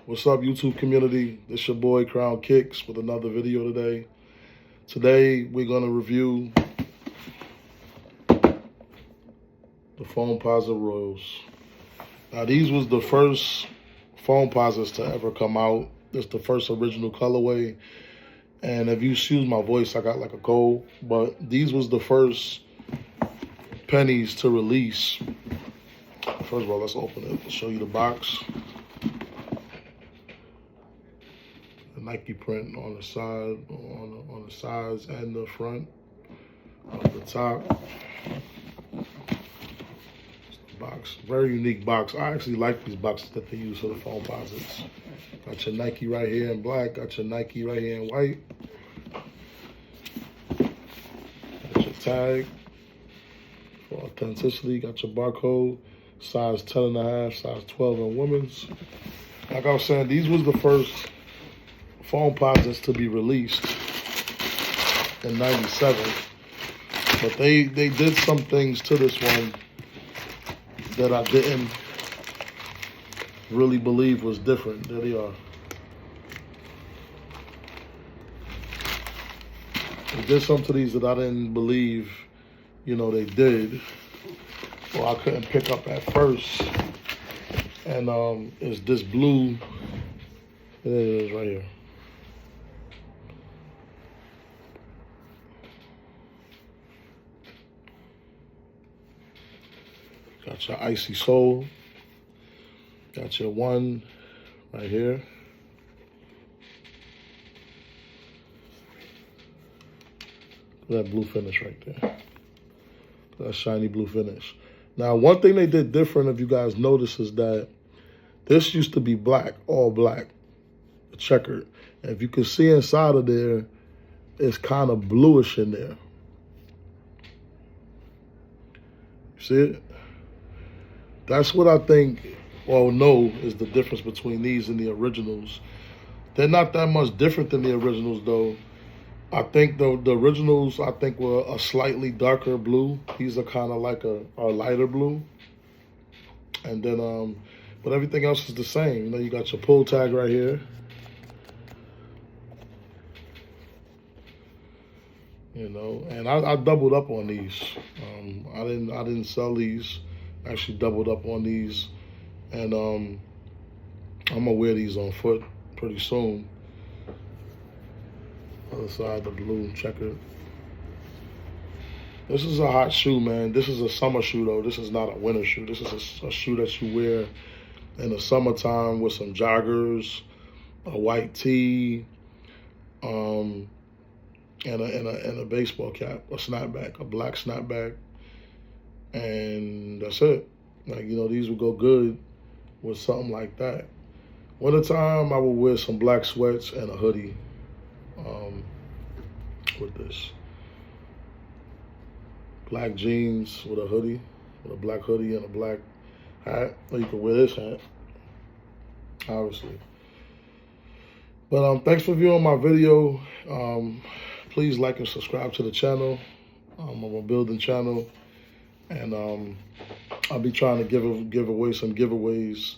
What's up, YouTube community? This your boy Crown Kicks with another video today. Today we're gonna review the Foamposite Royals. Now these was the first Foamposites to ever come out. This the first original colorway. And if you excuse my voice, I got like a cold. But these was the first pennies to release. First of all, let's open it. I'll show you the box. The Nike print on the side, on the sides and the front. On the top. Box, very unique box. I actually like these boxes that they use for the Foamposites. Got your Nike right here in black. Got your Nike right here in white. Got your tag for authenticity. Got your barcode. Size 10.5, size 12 in women's. Like I was saying, these was the first Foamposites to be released in '97. But they did some things to this one that I didn't really believe was different. There they are. They did something to these that I didn't believe, they did. Or I couldn't pick up at first. And it's this blue. There it is right here. Got your icy sole. Got your one right here. That blue finish right there. That shiny blue finish. Now, one thing they did different, if you guys notice, is that this used to be black, all black, checkered. And if you can see inside of there, it's kind of bluish in there. See it? That's what I think, or know, is the difference between these and the originals. They're not that much different than the originals, though. I think the originals, were a slightly darker blue. These are kind of like a lighter blue. And then, but everything else is the same. You got your pull tag right here. And I doubled up on these. I didn't sell these. I actually doubled up on these, and I'm gonna wear these on foot pretty soon. Other side, the blue checkered. This is a hot shoe, man. This is a summer shoe, though. This is not a winter shoe. This is a shoe that you wear in the summertime with some joggers, a white tee, and a baseball cap, a snapback, a black snapback. And that's it. Like, these would go good with something like that. Wintertime, I would wear some black sweats and a hoodie with this. Black jeans with a hoodie, with a black hoodie and a black hat. Or you could wear this hat, obviously. But thanks for viewing my video. Please like and subscribe to the channel. I'm a building channel. And I'll be trying to give away some giveaways,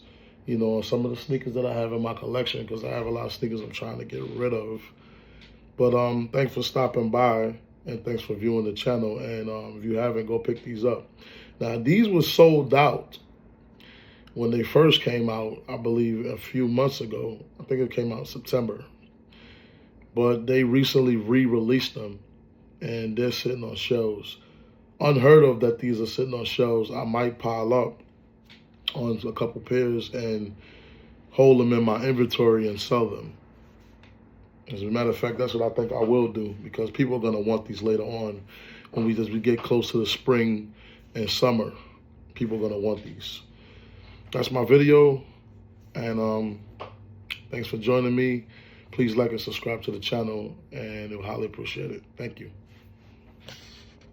on some of the sneakers that I have in my collection, because I have a lot of sneakers I'm trying to get rid of. But thanks for stopping by, and thanks for viewing the channel. And if you haven't, go pick these up. Now, these were sold out when they first came out, I believe, a few months ago. I think it came out in September. But they recently re-released them, and they're sitting on shelves. Unheard of that these are sitting on shelves. I might pile up on a couple pairs and hold them in my inventory and sell them. As a matter of fact, that's what I think I will do, because people are gonna want these later on when we get close to the spring and summer. People are gonna want these. That's my video, and thanks for joining me. Please like and subscribe to the channel, and I'll highly appreciate it. Thank you.